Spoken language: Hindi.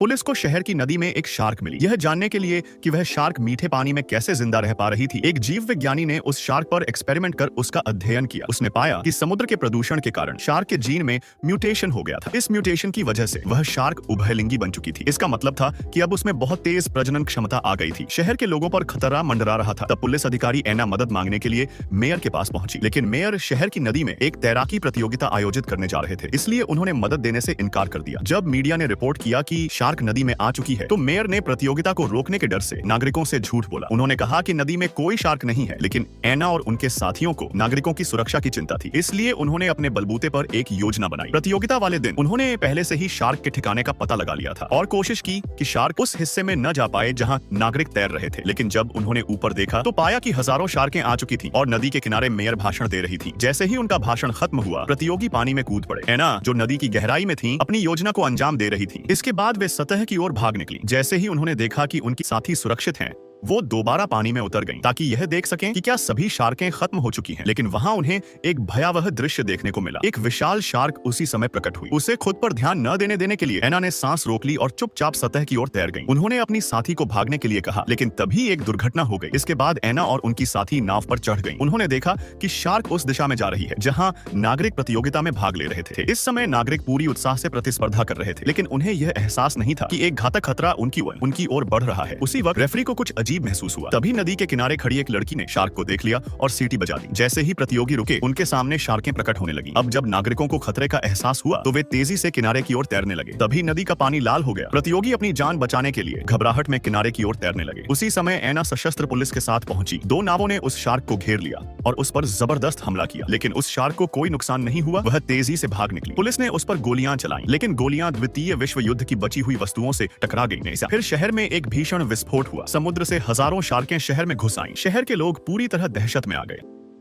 पुलिस को शहर की नदी में एक शार्क मिली। यह जानने के लिए कि वह शार्क मीठे पानी में कैसे जिंदा रह पा रही थी, एक जीव विज्ञानी ने उस शार्क पर एक्सपेरिमेंट कर उसका अध्ययन किया। उसने पाया कि समुद्र के प्रदूषण के कारण शार्क के जीन में म्यूटेशन हो गया था। इस म्यूटेशन की वजह से वह शार्क उभयलिंगी बन चुकी थी। इसका मतलब था कि अब उसमें बहुत तेज प्रजनन क्षमता आ गई थी। शहर के लोगों पर खतरा मंडरा रहा था। तब पुलिस अधिकारी एना मदद मांगने के लिए मेयर के पास पहुंची, लेकिन मेयर शहर की नदी में एक तैराकी प्रतियोगिता आयोजित करने जा रहे थे, इसलिए उन्होंने मदद देने से इनकार कर दिया। जब मीडिया ने रिपोर्ट किया कि शार्क नदी में आ चुकी है, तो मेयर ने प्रतियोगिता को रोकने के डर से नागरिकों से झूठ बोला। उन्होंने कहा कि नदी में कोई शार्क नहीं है, लेकिन एना और उनके साथियों को नागरिकों की सुरक्षा की चिंता थी, इसलिए उन्होंने अपने बलबूते पर एक योजना बनाई। प्रतियोगिता वाले दिन उन्होंने पहले से ही शार्क के ठिकाने का पता लगा लिया था और कोशिश की कि शार्क उस हिस्से में न जा पाए जहां नागरिक तैर रहे थे। लेकिन जब उन्होंने ऊपर देखा तो पाया कि हजारों शार्कें आ चुकी थी और नदी के किनारे मेयर भाषण दे रही थी। जैसे ही उनका भाषण खत्म हुआ, प्रतियोगी पानी में कूद पड़े। एना, जो नदी की गहराई में थी, अपनी योजना को अंजाम दे रही थी। इसके बाद वे सतह की ओर भाग निकली। जैसे ही उन्होंने देखा कि उनकी साथी सुरक्षित हैं, वो दोबारा पानी में उतर गईं, ताकि यह देख सकें कि क्या सभी शार्कें खत्म हो चुकी हैं। लेकिन वहां उन्हें एक भयावह दृश्य देखने को मिला। एक विशाल शार्क उसी समय प्रकट हुई। उसे खुद पर ध्यान न देने के लिए एना ने सांस रोक ली और चुपचाप सतह की ओर तैर गईं। उन्होंने अपनी साथी को भागने के लिए कहा, लेकिन तभी एक दुर्घटना हो गई। इसके बाद एना और उनकी साथी नाव पर चढ़ गईं। उन्होंने देखा कि शार्क उस दिशा में जा रही है जहां नागरिक प्रतियोगिता में भाग ले रहे थे। इस समय नागरिक पूरी उत्साह से प्रतिस्पर्धा कर रहे थे, लेकिन उन्हें यह एहसास नहीं था कि एक घातक खतरा उनकी ओर बढ़ रहा है। उसी वक्त रेफरी को कुछ अजीब महसूस हुआ। तभी नदी के किनारे खड़ी एक लड़की ने शार्क को देख लिया और सीटी बजा दी। जैसे ही प्रतियोगी रुके, उनके सामने शार्कें प्रकट होने लगी। अब जब नागरिकों को खतरे का एहसास हुआ, तो वे तेजी से किनारे की ओर तैरने लगे। तभी नदी का पानी लाल हो गया। प्रतियोगी अपनी जान बचाने के लिए घबराहट में किनारे की ओर तैरने लगे। उसी समय एना सशस्त्र पुलिस के साथ पहुंची। दो नावों ने उस शार्क को घेर लिया और उस पर जबरदस्त हमला किया, लेकिन उस शार्क को कोई नुकसान नहीं हुआ। वह तेजी से भाग निकली। पुलिस ने उस पर गोलियां चलाई, लेकिन गोलियां द्वितीय विश्व युद्ध की बची हुई वस्तुओं से टकरा गई। फिर शहर में एक भीषण विस्फोट हुआ। समुद्र से हजारों शार्कें शहर में घुस आईं। शहर के लोग पूरी तरह दहशत में आ गए।